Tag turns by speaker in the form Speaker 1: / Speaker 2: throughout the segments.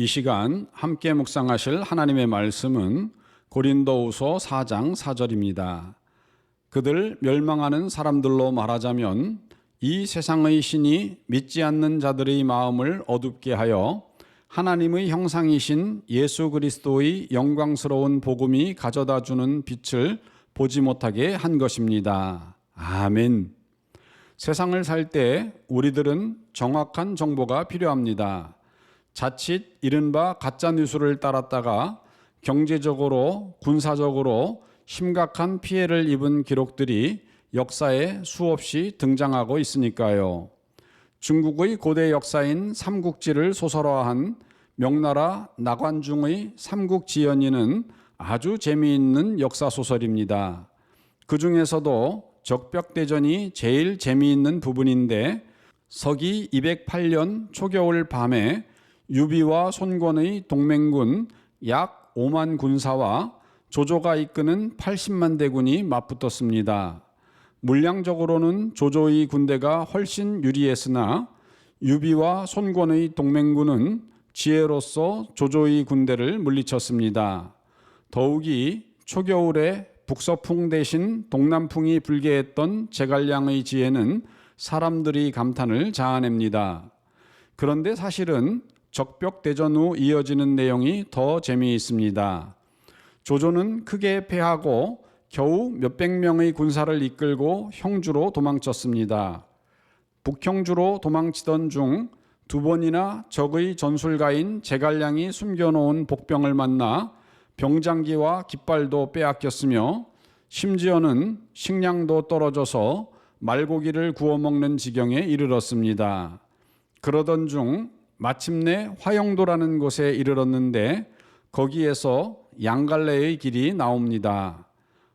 Speaker 1: 이 시간 함께 묵상하실 하나님의 말씀은 고린도후서 4장 4절입니다. 그들 멸망하는 사람들로 말하자면 이 세상의 신이 믿지 않는 자들의 마음을 어둡게 하여 하나님의 형상이신 예수 그리스도의 영광스러운 복음이 가져다 주는 빛을 보지 못하게 한 것입니다. 아멘. 세상을 살 때 우리들은 정확한 정보가 필요합니다. 자칫 이른바 가짜 뉴스를 따랐다가 경제적으로, 군사적으로 심각한 피해를 입은 기록들이 역사에 수없이 등장하고 있으니까요. 중국의 고대 역사인 삼국지를 소설화한 명나라 나관중의 삼국지연의는 아주 재미있는 역사소설입니다. 그 중에서도 적벽대전이 제일 재미있는 부분인데 서기 208년 초겨울 밤에 유비와 손권의 동맹군 약 5만 군사와 조조가 이끄는 80만 대군이 맞붙었습니다. 물량적으로는 조조의 군대가 훨씬 유리했으나 유비와 손권의 동맹군은 지혜로서 조조의 군대를 물리쳤습니다. 더욱이 초겨울에 북서풍 대신 동남풍이 불게 했던 제갈량의 지혜는 사람들이 감탄을 자아냅니다. 그런데 사실은 적벽대전 후 이어지는 내용이 더 재미있습니다. 조조는 크게 패하고 겨우 몇백 명의 군사를 이끌고 형주로 도망쳤습니다. 북형주로 도망치던 중 두 번이나 적의 전술가인 제갈량이 숨겨놓은 복병을 만나 병장기와 깃발도 빼앗겼으며 심지어는 식량도 떨어져서 말고기를 구워 먹는 지경에 이르렀습니다. 그러던 중 마침내 화영도라는 곳에 이르렀는데 거기에서 양갈래의 길이 나옵니다.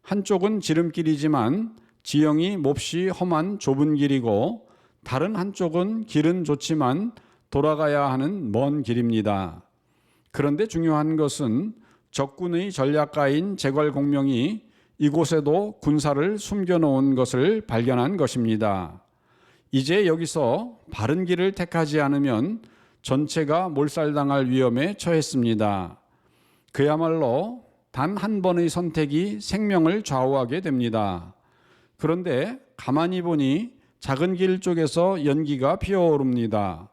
Speaker 1: 한쪽은 지름길이지만 지형이 몹시 험한 좁은 길이고 다른 한쪽은 길은 좋지만 돌아가야 하는 먼 길입니다. 그런데 중요한 것은 적군의 전략가인 제갈공명이 이곳에도 군사를 숨겨놓은 것을 발견한 것입니다. 이제 여기서 바른 길을 택하지 않으면 전체가 몰살당할 위험에 처했습니다. 그야말로 단 한 번의 선택이 생명을 좌우하게 됩니다. 그런데 가만히 보니 작은 길 쪽에서 연기가 피어오릅니다.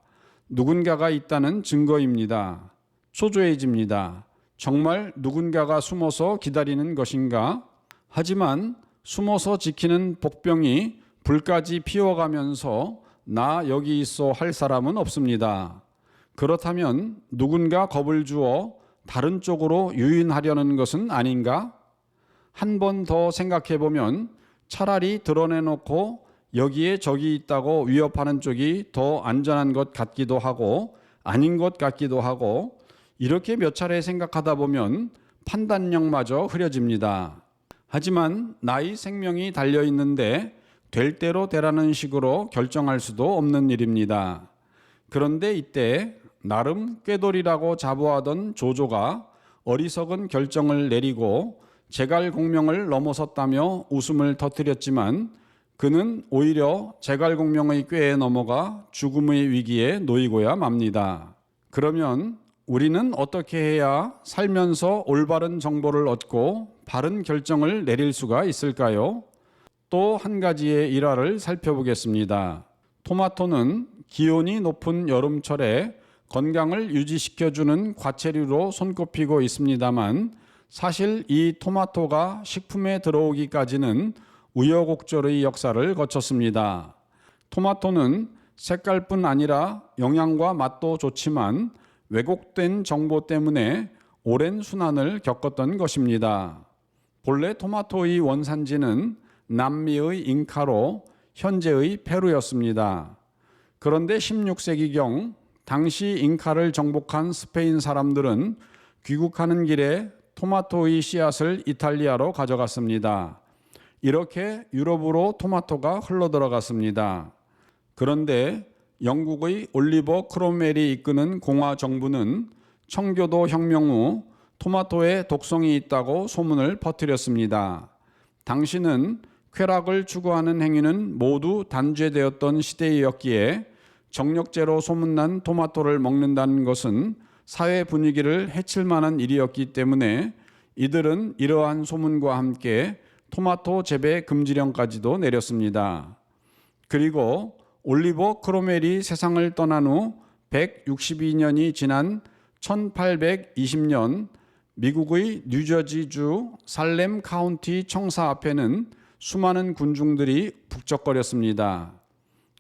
Speaker 1: 누군가가 있다는 증거입니다. 초조해집니다. 정말 누군가가 숨어서 기다리는 것인가? 하지만 숨어서 지키는 복병이 불까지 피워가면서 나 여기 있어 할 사람은 없습니다. 그렇다면 누군가 겁을 주어 다른 쪽으로 유인하려는 것은 아닌가? 한 번 더 생각해 보면 차라리 드러내놓고 여기에 적이 있다고 위협하는 쪽이 더 안전한 것 같기도 하고 아닌 것 같기도 하고 이렇게 몇 차례 생각하다 보면 판단력마저 흐려집니다. 하지만 나의 생명이 달려있는데 될 대로 되라는 식으로 결정할 수도 없는 일입니다. 그런데 이때 나름 꾀돌이라고 자부하던 조조가 어리석은 결정을 내리고 제갈공명을 넘어섰다며 웃음을 터뜨렸지만 그는 오히려 제갈공명의 꾀에 넘어가 죽음의 위기에 놓이고야 맙니다. 그러면 우리는 어떻게 해야 살면서 올바른 정보를 얻고 바른 결정을 내릴 수가 있을까요? 또 한 가지의 일화를 살펴보겠습니다. 토마토는 기온이 높은 여름철에 건강을 유지시켜주는 과체류로 손꼽히고 있습니다만 사실 이 토마토가 식품에 들어오기까지는 우여곡절의 역사를 거쳤습니다. 토마토는 색깔뿐 아니라 영양과 맛도 좋지만 왜곡된 정보 때문에 오랜 순환을 겪었던 것입니다. 본래 토마토의 원산지는 남미의 잉카로 현재의 페루였습니다. 그런데 16세기경 당시 잉카를 정복한 스페인 사람들은 귀국하는 길에 토마토의 씨앗을 이탈리아로 가져갔습니다. 이렇게 유럽으로 토마토가 흘러들어갔습니다. 그런데 영국의 올리버 크롬웰이 이끄는 공화 정부는 청교도 혁명 후 토마토에 독성이 있다고 소문을 퍼뜨렸습니다. 당시는 쾌락을 추구하는 행위는 모두 단죄되었던 시대였기에 정력제로 소문난 토마토를 먹는다는 것은 사회 분위기를 해칠 만한 일이었기 때문에 이들은 이러한 소문과 함께 토마토 재배 금지령까지도 내렸습니다. 그리고 올리버 크로멜이 세상을 떠난 후 162년이 지난 1820년 미국의 뉴저지주 살렘 카운티 청사 앞에는 수많은 군중들이 북적거렸습니다.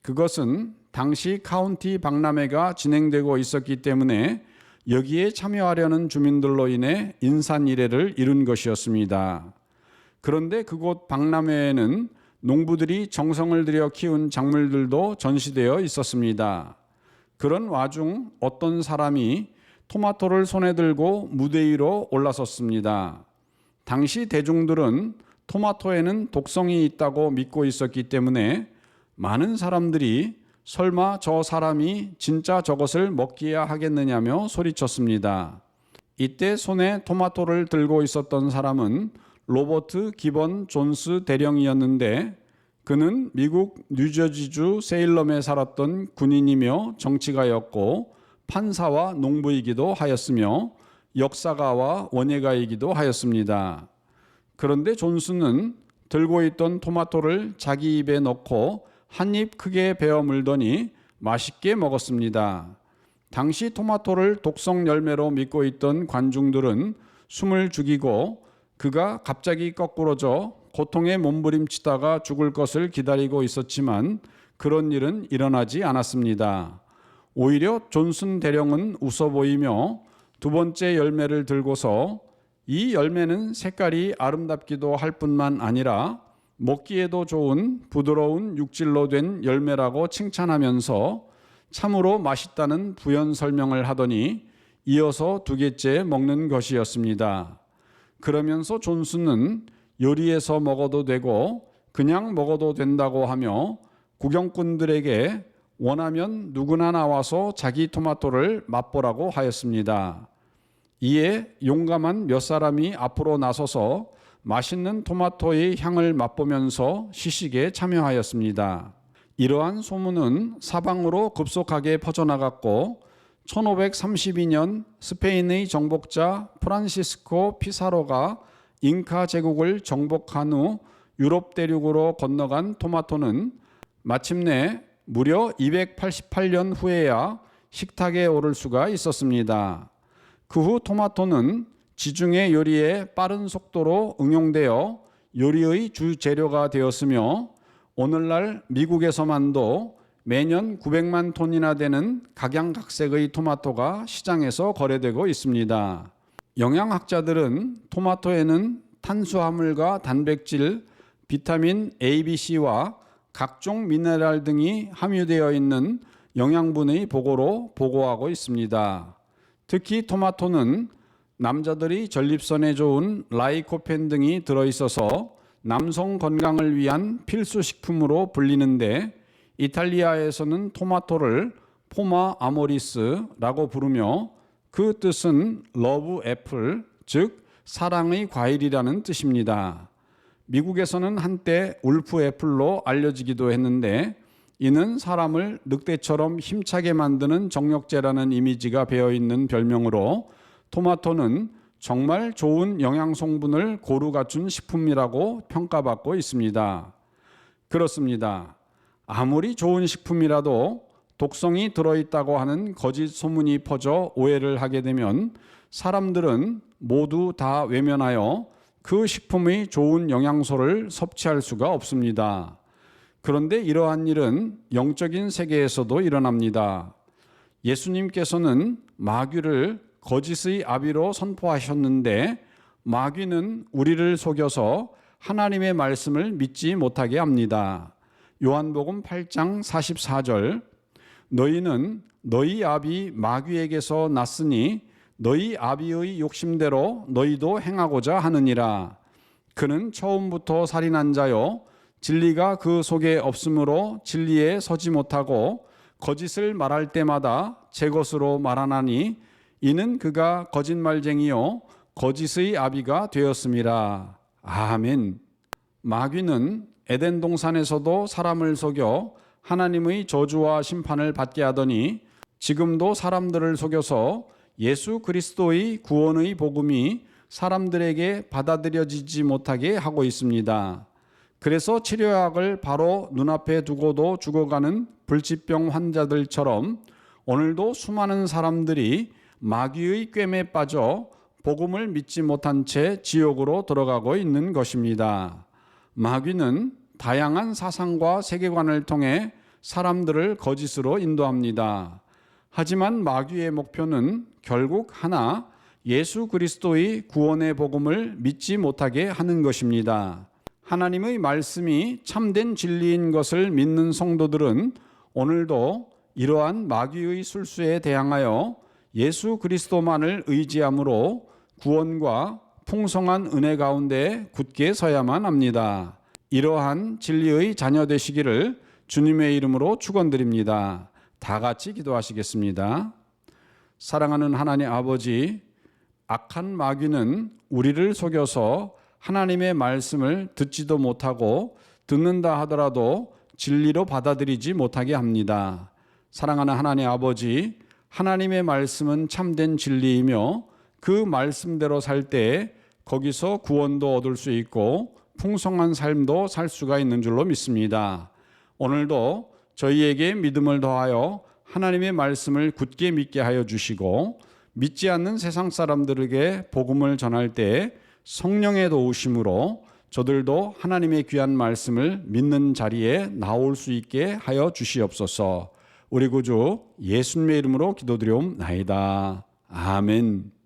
Speaker 1: 그것은 당시 카운티 박람회가 진행되고 있었기 때문에 여기에 참여하려는 주민들로 인해 인산이례를 이룬 것이었습니다. 그런데 그곳 박람회에는 농부들이 정성을 들여 키운 작물들도 전시되어 있었습니다. 그런 와중 어떤 사람이 토마토를 손에 들고 무대 위로 올라섰습니다. 당시 대중들은 토마토에는 독성이 있다고 믿고 있었기 때문에 많은 사람들이 설마 저 사람이 진짜 저것을 먹기야 하겠느냐며 소리쳤습니다. 이때 손에 토마토를 들고 있었던 사람은 로버트 기번 존스 대령이었는데 그는 미국 뉴저지주 세일럼에 살았던 군인이며 정치가였고 판사와 농부이기도 하였으며 역사가와 원예가이기도 하였습니다. 그런데 존스는 들고 있던 토마토를 자기 입에 넣고 한 입 크게 베어 물더니 맛있게 먹었습니다. 당시 토마토를 독성 열매로 믿고 있던 관중들은 숨을 죽이고 그가 갑자기 거꾸러져 고통에 몸부림치다가 죽을 것을 기다리고 있었지만 그런 일은 일어나지 않았습니다. 오히려 존슨 대령은 웃어 보이며 두 번째 열매를 들고서 이 열매는 색깔이 아름답기도 할 뿐만 아니라 먹기에도 좋은 부드러운 육질로 된 열매라고 칭찬하면서 참으로 맛있다는 부연 설명을 하더니 이어서 두 개째 먹는 것이었습니다. 그러면서 존슨은 요리해서 먹어도 되고 그냥 먹어도 된다고 하며 구경꾼들에게 원하면 누구나 나와서 자기 토마토를 맛보라고 하였습니다. 이에 용감한 몇 사람이 앞으로 나서서 맛있는 토마토의 향을 맛보면서 시식에 참여하였습니다. 이러한 소문은 사방으로 급속하게 퍼져나갔고 1532년 스페인의 정복자 프란시스코 피사로가 잉카 제국을 정복한 후 유럽 대륙으로 건너간 토마토는 마침내 무려 288년 후에야 식탁에 오를 수가 있었습니다. 그 후 토마토는 지중해 요리에 빠른 속도로 응용되어 요리의 주 재료가 되었으며 오늘날 미국에서만도 매년 900만 톤이나 되는 각양각색의 토마토가 시장에서 거래되고 있습니다. 영양학자들은 토마토에는 탄수화물과 단백질, 비타민 A, B, C와 각종 미네랄 등이 함유되어 있는 영양분의 보고로 보고하고 있습니다. 특히 토마토는 남자들이 전립선에 좋은 라이코펜 등이 들어있어서 남성 건강을 위한 필수 식품으로 불리는데 이탈리아에서는 토마토를 포마 아모리스라고 부르며 그 뜻은 러브 애플, 즉 사랑의 과일이라는 뜻입니다. 미국에서는 한때 울프 애플로 알려지기도 했는데 이는 사람을 늑대처럼 힘차게 만드는 정력제라는 이미지가 배어있는 별명으로 토마토는 정말 좋은 영양 성분을 고루 갖춘 식품이라고 평가받고 있습니다. 그렇습니다. 아무리 좋은 식품이라도 독성이 들어있다고 하는 거짓 소문이 퍼져 오해를 하게 되면 사람들은 모두 다 외면하여 그 식품의 좋은 영양소를 섭취할 수가 없습니다. 그런데 이러한 일은 영적인 세계에서도 일어납니다. 예수님께서는 마귀를 거짓의 아비로 선포하셨는데 마귀는 우리를 속여서 하나님의 말씀을 믿지 못하게 합니다. 요한복음 8장 44절 너희는 너희 아비 마귀에게서 났으니 너희 아비의 욕심대로 너희도 행하고자 하느니라. 그는 처음부터 살인한 자요 진리가 그 속에 없으므로 진리에 서지 못하고 거짓을 말할 때마다 제 것으로 말하나니 이는 그가 거짓말쟁이요 거짓의 아비가 되었음이라. 아멘. 마귀는 에덴 동산에서도 사람을 속여 하나님의 저주와 심판을 받게 하더니 지금도 사람들을 속여서 예수 그리스도의 구원의 복음이 사람들에게 받아들여지지 못하게 하고 있습니다. 그래서 치료약을 바로 눈앞에 두고도 죽어가는 불치병 환자들처럼 오늘도 수많은 사람들이 마귀의 꿰매에 빠져 복음을 믿지 못한 채 지옥으로 들어가고 있는 것입니다. 마귀는 다양한 사상과 세계관을 통해 사람들을 거짓으로 인도합니다. 하지만 마귀의 목표는 결국 하나, 예수 그리스도의 구원의 복음을 믿지 못하게 하는 것입니다. 하나님의 말씀이 참된 진리인 것을 믿는 성도들은 오늘도 이러한 마귀의 술수에 대항하여 예수 그리스도만을 의지함으로 구원과 풍성한 은혜 가운데 굳게 서야만 합니다. 이러한 진리의 자녀 되시기를 주님의 이름으로 축원드립니다. 다 같이 기도하시겠습니다. 사랑하는 하나님 아버지, 악한 마귀는 우리를 속여서 하나님의 말씀을 듣지도 못하고 듣는다 하더라도 진리로 받아들이지 못하게 합니다. 사랑하는 하나님 아버지, 하나님의 말씀은 참된 진리이며 그 말씀대로 살 때 거기서 구원도 얻을 수 있고 풍성한 삶도 살 수가 있는 줄로 믿습니다. 오늘도 저희에게 믿음을 더하여 하나님의 말씀을 굳게 믿게 하여 주시고 믿지 않는 세상 사람들에게 복음을 전할 때 성령의 도우심으로 저들도 하나님의 귀한 말씀을 믿는 자리에 나올 수 있게 하여 주시옵소서. 우리 구주 예수님의 이름으로 기도드리옵나이다. 아멘.